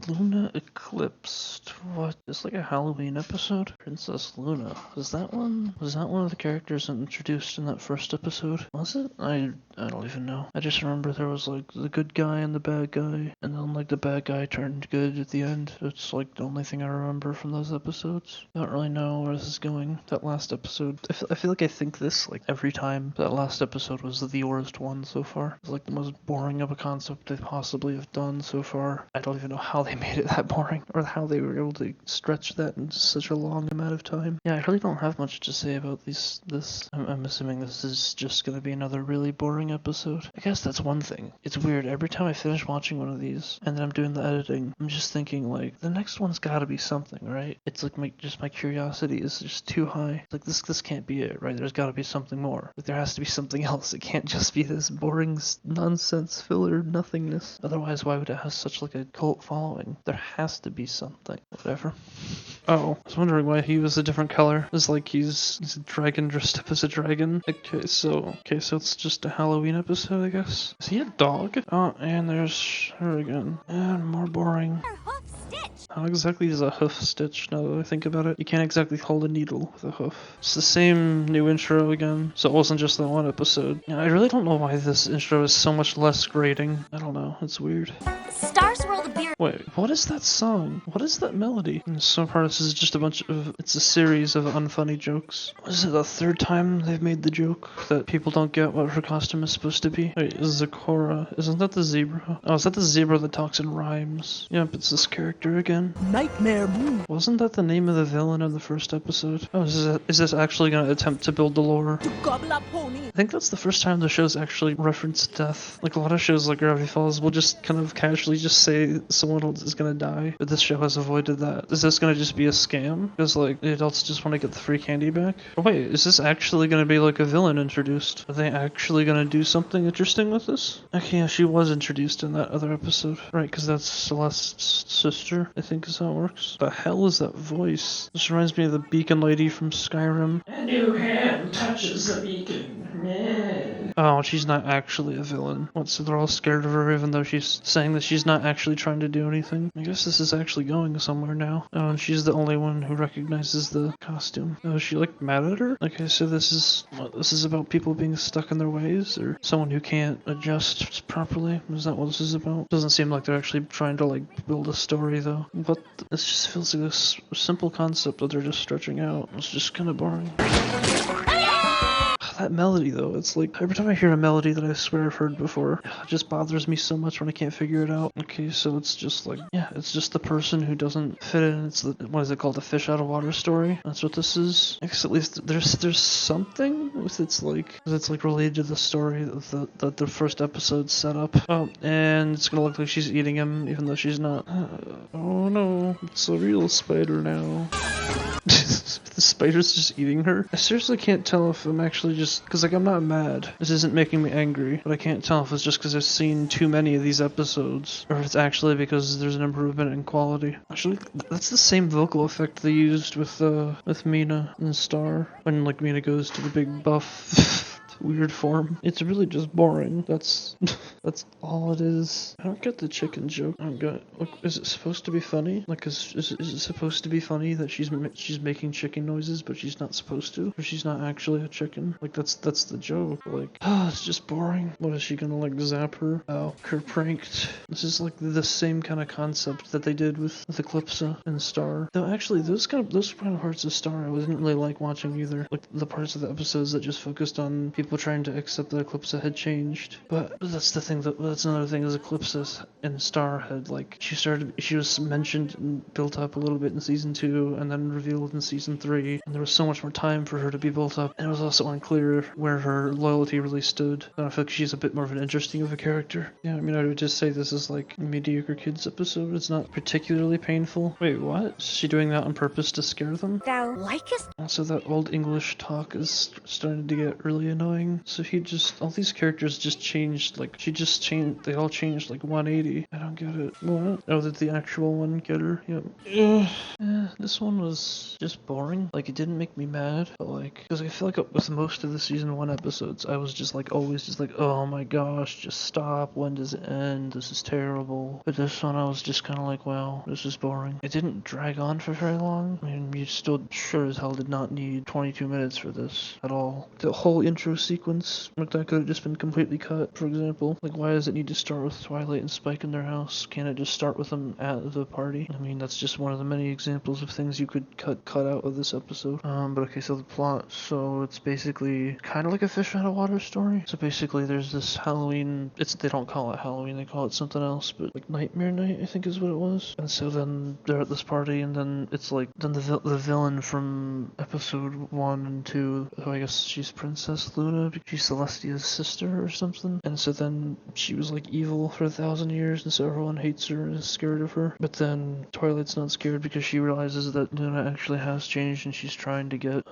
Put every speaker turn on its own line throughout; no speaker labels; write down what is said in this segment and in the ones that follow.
Luna Eclipsed. What? It's like a Halloween episode? Princess Luna. Was that one of the characters introduced in that first episode? Was it? I don't even know. I just remember there was like the good guy and the bad guy, and then like the bad guy turned good at the end. It's like the only thing I remember from those episodes. I don't really know where this is going. That last episode. I feel like I think this like every time. That last episode was the worst one so far. It's like the most boring of a concept they possibly have done so far. I don't even know how they made it that boring, or how they were able to stretch that in such a long amount of time. Yeah, I really don't have much to say about this. I'm assuming this is just gonna be another really boring episode. I guess that's one thing. It's weird, every time I finish watching one of these, and then I'm doing the editing, I'm just thinking like, the next one's gotta be something, right? It's like my curiosity is just too high. Like this can't be it, right? There's gotta be something more. Like there has to be something else. It can't just be this boring nonsense filler nothingness. Otherwise, why would it have such like a cult following? There has to be something. Whatever. Oh, I was wondering why he was a different color. It's like he's a dragon dressed up as a dragon. Okay, so it's just a Halloween episode, I guess. Is he a dog? Oh, and there's her again. And more boring. How exactly is a hoof stitch, now that I think about it? You can't exactly hold a needle with a hoof. It's the same new intro again, so it wasn't just that one episode. Yeah, I really don't know why this intro is so much less grating. I don't know, it's weird.
Star swirl the beer.
Wait, what is that song? What is that melody? And so far this is just it's a series of unfunny jokes. Was it the third time they've made the joke that people don't get what her costume is supposed to be? Wait, Zakora, isn't that the zebra? Oh, is that the zebra that talks in rhymes? Yep, it's this character again.
Nightmare Moon.
Wasn't that the name of the villain of the first episode? Oh, is this actually gonna attempt to build the lore?
To gobble up pony.
I think that's the first time the show's actually referenced death. Like a lot of shows like Gravity Falls will just kind of casually just say someone else is gonna die, but this show has avoided that. Is this gonna just be a scam? Because like the adults just want to get the free candy back? Oh wait, is this actually gonna be like a villain introduced? Are they actually gonna do something interesting with this? Okay, yeah, she was introduced in that other episode. Right, because that's Celeste's sister, I think is how it works. The hell is that voice? This reminds me of the beacon lady from Skyrim. A new hand touches the beacon. Oh, she's not actually a villain. What, so they're all scared of her even though she's saying that she's not actually trying to do anything? I guess this is actually going somewhere now. Oh, and she's the only one who recognizes the costume. Oh, is she like mad at her? Okay, so this is about people being stuck in their ways, or someone who can't adjust properly? Is that what this is about? Doesn't seem like they're actually trying to like build a story though. But this just feels like a simple concept that they're just stretching out. It's just kind of boring. That melody though, it's like every time I hear a melody that I swear I've heard before, it just bothers me so much when I can't figure it out. Okay, so it's just like, yeah, it's just the person who doesn't fit in. It's the, what is it called, the fish out of water story? That's what this is. I guess at least there's something with it's like related to the story that the first episode set up. Oh, and it's gonna look like she's eating him even though she's not. Oh no, it's a real spider now. The spider's just eating her? I seriously can't tell if I'm actually just... Because, like, I'm not mad. This isn't making me angry. But I can't tell if it's just because I've seen too many of these episodes. Or if it's actually because there's an improvement in quality. Actually, that's the same vocal effect they used with Mina and Star. When, like, Mina goes to the big buff... weird form. It's really just boring. That's all it is. I don't get the chicken joke. I don't get. Like, is it supposed to be funny? Like, is it supposed to be funny that she's making chicken noises, but she's not supposed to, or she's not actually a chicken? Like that's the joke. Like, it's just boring. What is she gonna like zap her? Oh, her pranked. This is like the same kind of concept that they did with Eclipsa and Star. Though actually, those kind of parts of Star I wasn't really like watching either. Like the parts of the episodes that just focused on people trying to accept that Eclipsa had changed. But that's the thing, that's another thing, is Eclipsa and Star had like, she was mentioned and built up a little bit in season 2 and then revealed in season 3, and there was so much more time for her to be built up, and it was also unclear where her loyalty really stood. And I feel like she's a bit more of an interesting of a character. Yeah, I mean, I would just say this is like a mediocre kids episode. It's not particularly painful. Wait, what? Is she doing that on purpose to scare them?
Thou likest?
Also, that old English talk is starting to get really annoying. dying. So all these characters just changed, like, they all changed like 180. I don't get it. What? Oh, did the actual one get her? Yep. This one was just boring. Like, it didn't make me mad, but like, because I feel like with most of the season 1 episodes, I was just like, always just like, oh my gosh, just stop. When does it end? This is terrible. But this one, I was just kind of like, wow, this is boring. It didn't drag on for very long. I mean, you still sure as hell did not need 22 minutes for this at all. The whole intro sequence, like, that could have just been completely cut, for example. Like, why does it need to start with Twilight and Spike in their house? Can't it just start with them at the party? I mean, that's just one of the many examples of things you could cut out of this episode. But okay, so the plot. So it's basically kind of like a fish out of water story. So basically, there's this Halloween. They don't call it Halloween. They call it something else, but like Nightmare Night, I think is what it was. And so then they're at this party, and then it's like then the villain from episode 1 and 2. Oh, I guess she's Princess Luna because she's Celestia's sister or something. And so then she was like evil for 1,000 years, and so everyone hates her and is scared of her. But then Twilight's not scared because she realizes that Luna actually has changed, and she's trying to get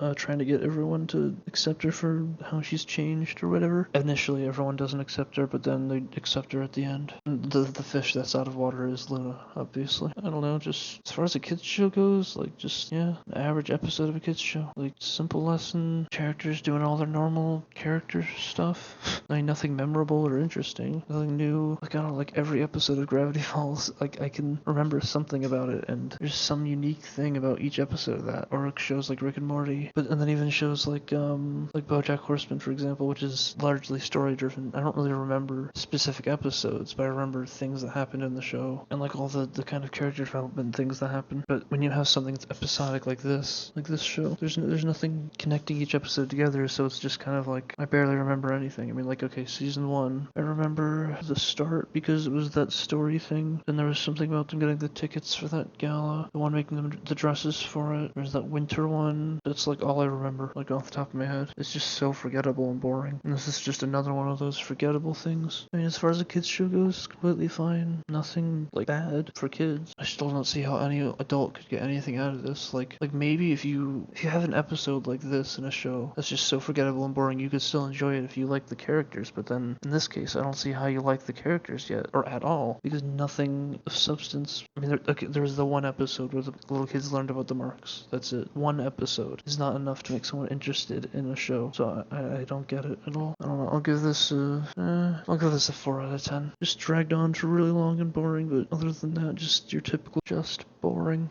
everyone to accept her for how she's changed or whatever. Initially, everyone doesn't accept her, but then they accept her at the end. And the fish that's out of water is Luna, obviously. I don't know, just as far as a kids show goes, like, just, yeah, an average episode of a kids show. Like, simple lesson, characters doing all their normal character stuff. I mean, nothing memorable or interesting, nothing new. Like, I don't know, like, every episode of Gravity Falls, like, I can remember something about it, and there's some unique thing about each episode of that. Or shows like Rick and Morty, and then even shows like BoJack Horseman, for example, which is largely story driven. I don't really remember specific episodes, but I remember things that happened in the show, and like all the kind of character development things that happen. But when you have something that's episodic like this show, there's nothing connecting each episode together, so it's just kind of like, I barely remember anything. I mean, like, okay, season 1, I remember the start because it was that story thing. Then there was something about them getting the tickets for that gala, the one making them the dresses for it. There's that winter one. That's like all I remember, like, off the top of my head. It's just so forgettable and boring. And this is just another one of those forgettable things. I mean, as far as a kids show goes, it's completely fine. Nothing like bad for kids. I still don't see how any adult could get anything out of this. Like maybe if you have an episode like this in a show that's just so forgettable and boring, you could still enjoy it if you like the characters. But then in this case, I don't see how you like the characters yet, or at all, because nothing of substance. I mean, there was the one episode where the little kids learned about the marks. That's it. One episode is not enough to make someone interested in a show. So I don't get it at all. I don't know. I'll give this a 4 out of 10. Just dragged on for really long and boring, but other than that, just your typical just boring.